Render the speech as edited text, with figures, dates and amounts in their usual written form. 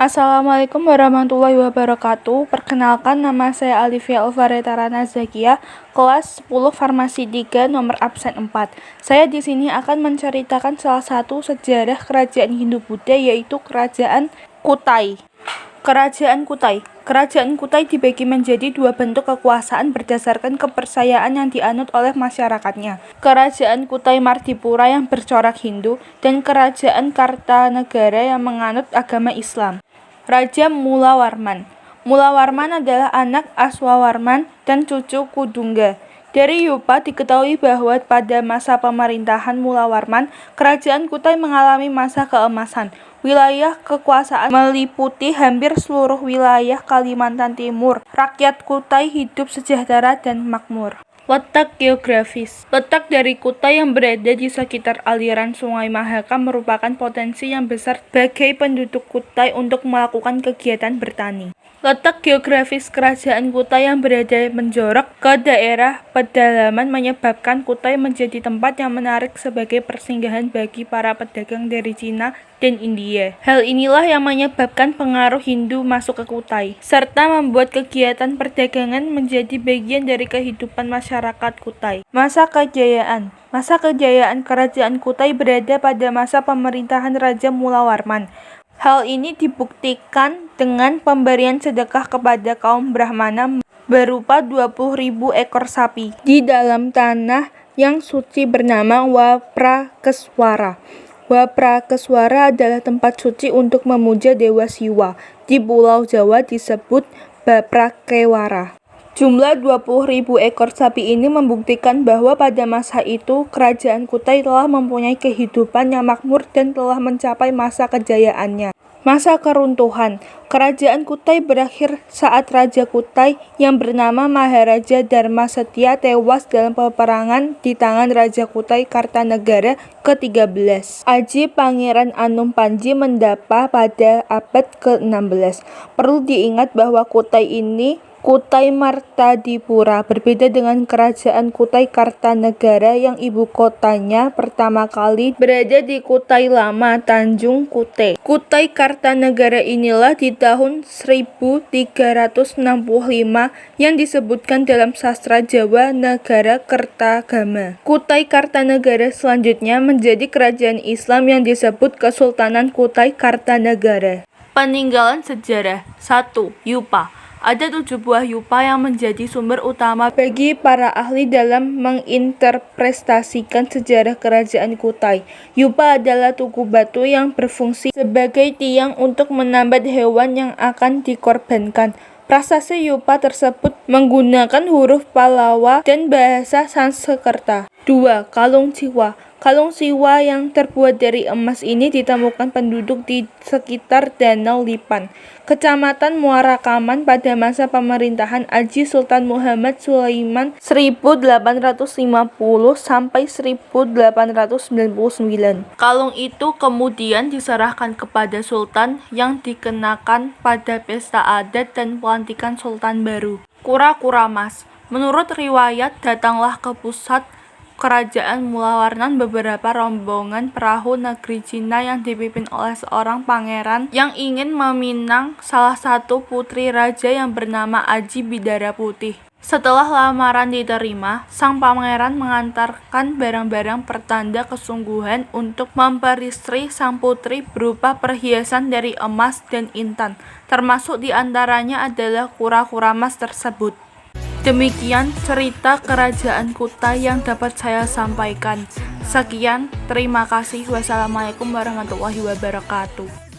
Assalamualaikum warahmatullahi wabarakatuh. Perkenalkan, nama saya Alivia Alvaretarana Zakia, kelas 10 Farmasi 3, nomor absen 4. Saya di sini akan menceritakan salah satu sejarah kerajaan Hindu-Buddha, yaitu Kerajaan Kutai. Kerajaan Kutai dibagi menjadi dua bentuk kekuasaan berdasarkan kepercayaan yang dianut oleh masyarakatnya. Kerajaan Kutai Mardipura yang bercorak Hindu dan Kerajaan Kartanegara yang menganut agama Islam. Raja Mulawarman. Mulawarman adalah anak Aswawarman dan cucu Kudungga. Dari Yupa diketahui bahwa pada masa pemerintahan Mulawarman, Kerajaan Kutai mengalami masa keemasan. Wilayah kekuasaan meliputi hampir seluruh wilayah Kalimantan Timur. Rakyat Kutai hidup sejahtera dan makmur. Letak geografis. Letak dari Kutai yang berada di sekitar aliran Sungai Mahakam merupakan potensi yang besar bagi penduduk Kutai untuk melakukan kegiatan bertani. Letak geografis Kerajaan Kutai yang berada menjorok ke daerah pedalaman menyebabkan Kutai menjadi tempat yang menarik sebagai persinggahan bagi para pedagang dari Cina dan India. Hal inilah yang menyebabkan pengaruh Hindu masuk ke Kutai, serta membuat kegiatan perdagangan menjadi bagian dari kehidupan masyarakat Kutai. Masa kejayaan. Masa kejayaan Kerajaan Kutai berada pada masa pemerintahan Raja Mulawarman. Hal ini dibuktikan dengan pemberian sedekah kepada kaum Brahmana berupa 20.000 ekor sapi di dalam tanah yang suci bernama Waprakeswara. Waprakeswara adalah tempat suci untuk memuja Dewa Siwa. Di Pulau Jawa disebut Baprakewara. Jumlah 20.000 ekor sapi ini membuktikan bahwa pada masa itu Kerajaan Kutai telah mempunyai kehidupan yang makmur dan telah mencapai masa kejayaannya. Masa keruntuhan. Kerajaan Kutai berakhir saat Raja Kutai yang bernama Maharaja Dharma Setia tewas dalam peperangan di tangan Raja Kutai Kartanegara ke-13. Aji Pangeran Anom Panji mendapa pada abad ke-16. Perlu diingat bahwa Kutai Martadipura berbeda dengan Kerajaan Kutai Kartanegara yang ibu kotanya pertama kali berada di Kutai Lama, Tanjung Kute. Kutai Kartanegara inilah di tahun 1365 yang disebutkan dalam sastra Jawa Negara Kertagama. Kutai Kartanegara selanjutnya menjadi kerajaan Islam yang disebut Kesultanan Kutai Kartanegara. Peninggalan sejarah. 1. Yupa. Ada 7 buah yupa yang menjadi sumber utama bagi para ahli dalam menginterpretasikan sejarah Kerajaan Kutai. Yupa adalah tugu batu yang berfungsi sebagai tiang untuk menambat hewan yang akan dikorbankan. Prasasti yupa tersebut menggunakan huruf Pallawa dan bahasa Sanskerta. 2. Kalung Siwa. Kalung Siwa yang terbuat dari emas ini ditemukan penduduk di sekitar Danau Lipan, Kecamatan Muara Kaman pada masa pemerintahan Aji Sultan Muhammad Sulaiman 1850 sampai 1899. Kalung itu kemudian diserahkan kepada Sultan yang dikenakan pada pesta adat dan pelantikan Sultan baru. Kura-kura emas. Menurut riwayat, datanglah ke pusat Kerajaan Mulawarman beberapa rombongan perahu negeri Cina yang dipimpin oleh seorang pangeran yang ingin meminang salah satu putri raja yang bernama Aji Bidara Putih. Setelah lamaran diterima, sang pangeran mengantarkan barang-barang pertanda kesungguhan untuk memperistri sang putri berupa perhiasan dari emas dan intan, termasuk diantaranya adalah kura-kura emas tersebut. Demikian cerita Kerajaan Kutai yang dapat saya sampaikan. Sekian, terima kasih. Wassalamualaikum warahmatullahi wabarakatuh.